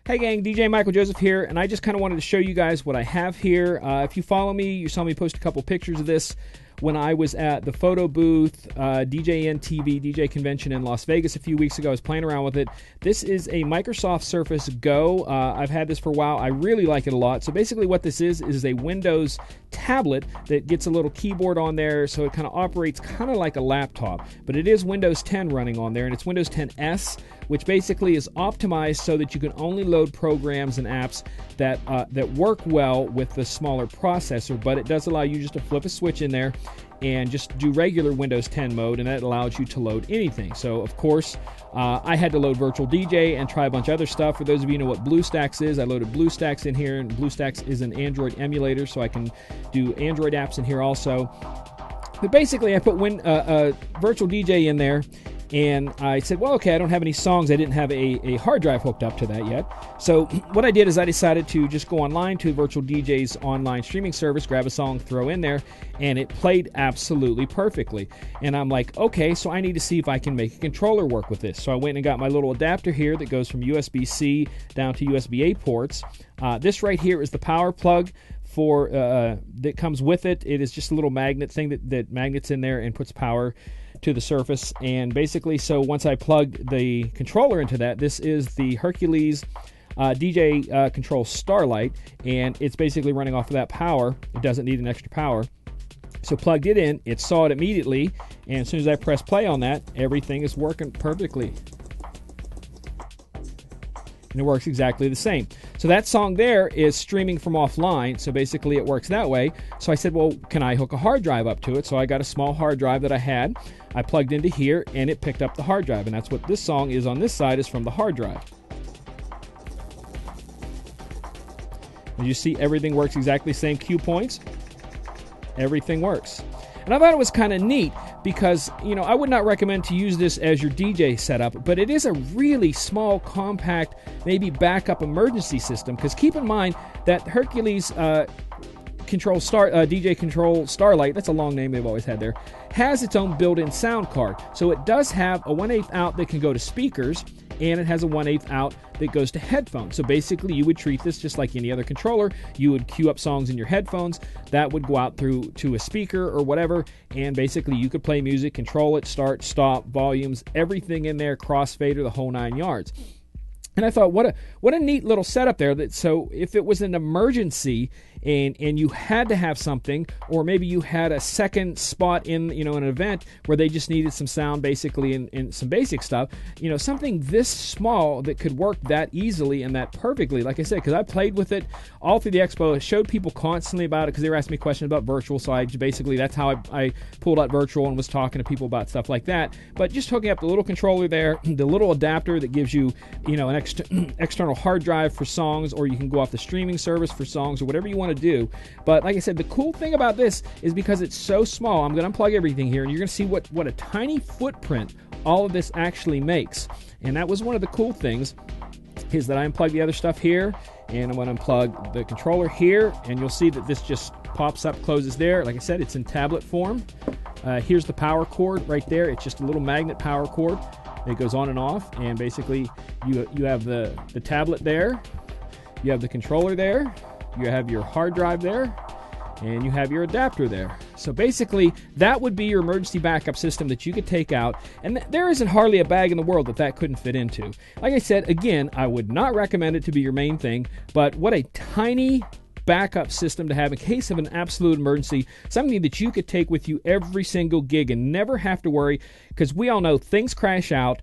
Hey gang, DJ Michael Joseph here, and I just kind of wanted to show you guys what I have here. If you follow me, you saw me post a couple pictures of this when I was at the photo booth, DJNTV DJ Convention in Las Vegas a few weeks ago. I was playing around with it. This is a Microsoft Surface Go. I've had this for a while. I really like it a lot. So basically what this is a Windows tablet that gets a little keyboard on there, so it kind of operates kind of like a laptop. But it is Windows 10 running on there, and it's Windows 10S, which basically is optimized so that you can only load programs and apps that work well with the smaller processor, but it does allow you just to flip a switch in there and just do regular Windows 10 mode, and that allows you to load anything. So, of course, I had to load Virtual DJ and try a bunch of other stuff. For those of you who know what BlueStacks is, I loaded BlueStacks in here, and BlueStacks is an Android emulator, so I can do Android apps in here also. But basically, I put Virtual DJ in there, and I said, well, okay, I don't have any songs. I didn't have a hard drive hooked up to that yet. So what I did is I decided to just go online to Virtual DJ's online streaming service, grab a song, throw in there, and it played absolutely perfectly. And I'm like, okay, so I need to see if I can make a controller work with this. So I went and got my little adapter here that goes from USB-C down to USB-A ports. This right here is the power plug for that comes with it. It is just a little magnet thing that magnets in there and puts power to the Surface. And basically, so once I plugged the controller into that, this is the Hercules DJ Control Starlight, and it's basically running off of that power. It doesn't need an extra power. So plugged it in, it saw it immediately, and as soon as I press play on that, everything is working perfectly. And it works exactly the same. So that song there is streaming from offline, so basically it works that way. So I said, well, can I hook a hard drive up to it? So I got a small hard drive that I had. I plugged into here, and it picked up the hard drive, and that's what this song is on this side, is from the hard drive. As you see, everything works exactly the same. Cue points. Everything works. And I thought it was kind of neat because, I would not recommend to use this as your DJ setup, but it is a really small, compact, maybe backup emergency system. Because keep in mind that Hercules DJ Control Starlight, that's a long name they've always had there, has its own built-in sound card. So it does have a 1/8 out that can go to speakers, and it has a 1/8 out that goes to headphones. So basically you would treat this just like any other controller. You would queue up songs in your headphones, that would go out through to a speaker or whatever, and basically you could play music, control it, start, stop, volumes, everything in there, crossfader, the whole 9 yards. And I thought, what a neat little setup there. So if it was an emergency and you had to have something, or maybe you had a second spot in an event where they just needed some sound basically and some basic stuff, something this small that could work that easily and that perfectly. Like I said, because I played with it all through the expo, I showed people constantly about it because they were asking me questions about virtual. So that's how I pulled out virtual and was talking to people about stuff like that. But just hooking up the little controller there, the little adapter that gives you, an external hard drive for songs, or you can go off the streaming service for songs or whatever you want to do. But like I said, the cool thing about this is because it's so small, I'm going to unplug everything here, and you're going to see what a tiny footprint all of this actually makes. And that was one of the cool things, is that I unplugged the other stuff here, and I'm going to unplug the controller here, and you'll see that this just pops up, closes there. Like I said, it's in tablet form. Here's the power cord right there. It's just a little magnet power cord. It goes on and off, and basically you have the tablet there, you have the controller there, you have your hard drive there, and you have your adapter there. So basically, that would be your emergency backup system that you could take out, and there isn't hardly a bag in the world that couldn't fit into. Like I said, again, I would not recommend it to be your main thing, but what a tiny backup system to have in case of an absolute emergency, something that you could take with you every single gig and never have to worry, because we all know things crash out,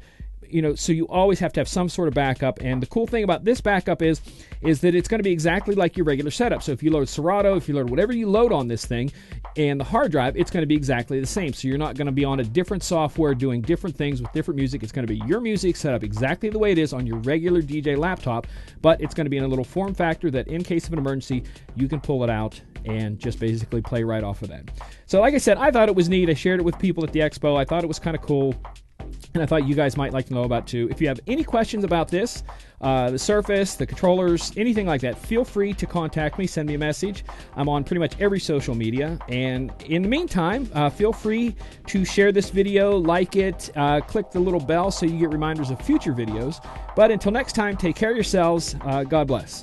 so you always have to have some sort of backup. And the cool thing about this backup is that it's going to be exactly like your regular setup. So if you load Serato, if you load whatever you load on this thing and the hard drive, it's going to be exactly the same. So you're not going to be on a different software doing different things with different music. It's going to be your music set up exactly the way it is on your regular DJ laptop, but it's going to be in a little form factor that in case of an emergency, you can pull it out and just basically play right off of that. So like I said, I thought it was neat. I shared it with people at the expo. I thought it was kind of cool. and I thought you guys might like to know about too. If you have any questions about this, the Surface, the controllers, anything like that, feel free to contact me, send me a message. I'm on pretty much every social media. And in the meantime, feel free to share this video, like it, click the little bell so you get reminders of future videos. But until next time, take care of yourselves. God bless.